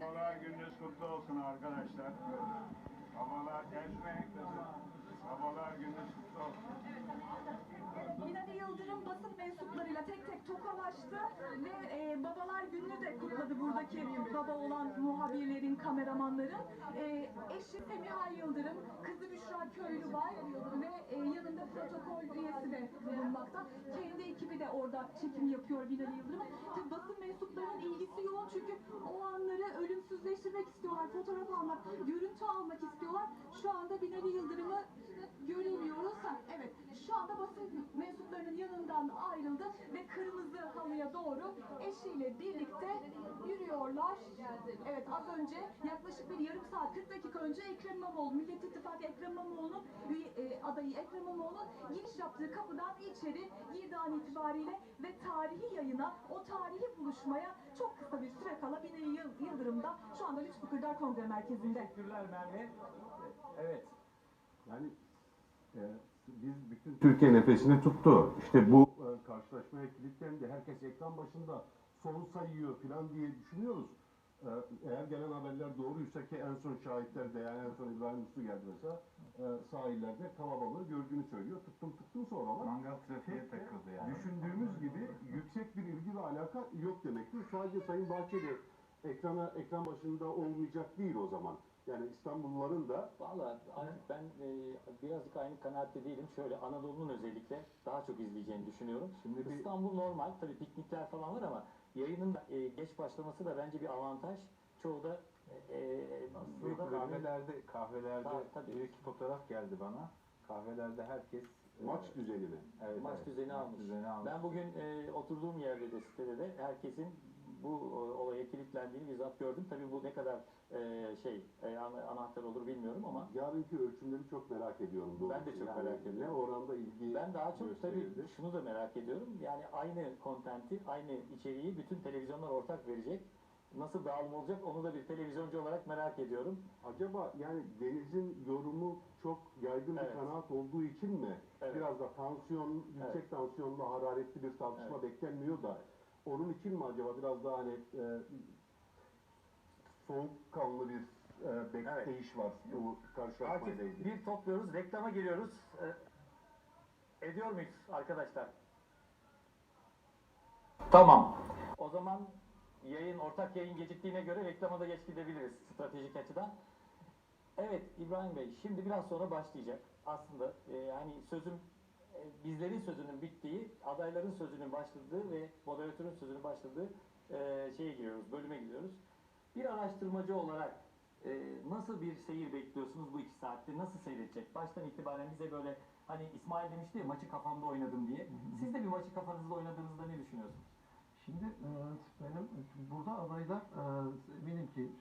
Babalar gününüz kutlu olsun arkadaşlar. Babalar gezmeyin kızım. Babalar gününüz kutlu olsun. Binali Yıldırım basın mensuplarıyla tek tek tokalaştı ve babalar gününü de kutladı buradaki baba olan muhabirlerin, kameramanların. Eşi Semiha Yıldırım, kızı Büşra Köylü var ve yanında protokol üyesi de bulunmakta. Kendi ekibi de orada çekim yapıyor Binali Yıldırım'ın. Tabii basın mensuplarının ilgisi yoğun çünkü o anları ölümsüzleştirmek istiyorlar, fotoğraf almak, görüntü almak istiyorlar. Şu anda Binali Yıldırım'ı göremiyoruz. Evet, şu anda basın mensuplarının yanından ayrıldı ve kırmızı halıya doğru eşiyle birlikte yürüyorlar. Evet, az önce yaklaşık bir yarım saat, 40 dakika önce Ekrem İmamoğlu, Millet İttifakı Ekrem İmamoğlu'nun adayı Ekrem İmamoğlu'nun giriş yaptığı kapıdan içeri girdiği an itibariyle ve tarihi yayına, o tarihi buluşmaya çok kısa bir süre kala Binali Yıldırım'da şu anda Lütfü Kırdar Kongre Merkezi'nde. Teşekkürler Merve. Evet. Yani biz bütün Türkiye nefesini tuttu. İşte bu karşılaşmaya kilitlendi. Herkes ekran başında son sayıyor falan diye düşünüyoruz. Eğer gelen haberler doğruysa ki en son şahitler de yani en son İbrahim Uslu geldi mesela sahillerde kalabalığı gördüğünü söylüyor. Tuttum sonra Mangal trafiğe takıldı yani. düşündüğümüz gibi yüksek bir ilgi ve alaka yok demektir. Sadece Sayın Bahçeli ekran başında olmayacak değil o zaman. Yani İstanbulluların da Valla ben birazcık aynı kanaatte değilim. Şöyle Anadolu'nun özellikle daha çok izleyeceğini düşünüyorum. Şimdi İstanbul normal. Tabii piknikler falan var ama yayının geç başlaması da bence bir avantaj. Çoğu da Aslında kahvelerde tabii. bir iki fotoğraf geldi bana. Kahvelerde herkes maç düzenini. evet, maç düzeni almış. Ben bugün oturduğum yerde de sitede de herkesin bu olaya kilitlendiğini bizzat gördüm. Tabii bu ne kadar anahtar olur bilmiyorum ama Yarınki ölçümleri çok merak ediyorum. Doğrusu. Ben de çok merak ediyorum. Ne oranda ilgi ben daha çok tabii gösterildi. şunu da merak ediyorum. Yani aynı kontenti, aynı içeriği bütün televizyonlar ortak verecek. Nasıl dağılım olacak onu da bir televizyoncu olarak merak ediyorum. Acaba yani Deniz'in yorumu çok yaygın bir Evet. kanaat olduğu için mi? Evet. Biraz da yüksek tansiyonlu, hararetli bir tartışma beklenmiyor da onun için mi acaba biraz daha hani soğukkanlı bir bekleyiş var bu karşılaşmayla Akif ilgili? bir topluyoruz, reklama giriyoruz. Ediyor muyuz arkadaşlar? Tamam. O zaman ortak yayın geciktiğine göre reklama da geç gidebiliriz stratejik açıdan. Evet İbrahim Bey, şimdi biraz sonra başlayacak. Aslında hani bizlerin sözünün bittiği, adayların sözünün başladığı ve moderatörün sözünün başladığı bölüme giriyoruz. Bir araştırmacı olarak nasıl bir seyir bekliyorsunuz bu 2 saatte? Nasıl seyredecek? Baştan itibaren bize böyle hani İsmail demişti ya maçı kafamda oynadım diye. Siz de bir maçı kafanızda oynadığınızda ne düşünüyorsunuz? Şimdi benim burada adaylar eminim ki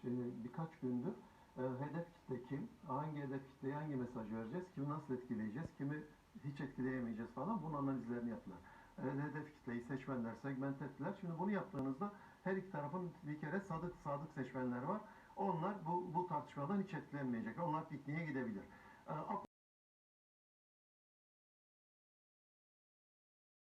birkaç gündür hedef kitle kim, hangi hedef kitleye hangi mesaj vereceğiz, kimi nasıl etkileyeceğiz, kimi hiç etkileyemeyeceğiz falan bunun analizlerini yaptılar. Hedef kitleyi seçmenler segment ettiler. Şimdi bunu yaptığınızda her iki tarafın bir kere sadık seçmenler var. Onlar bu tartışmadan hiç etkilenmeyecek. Onlar pikniğe gidebilir.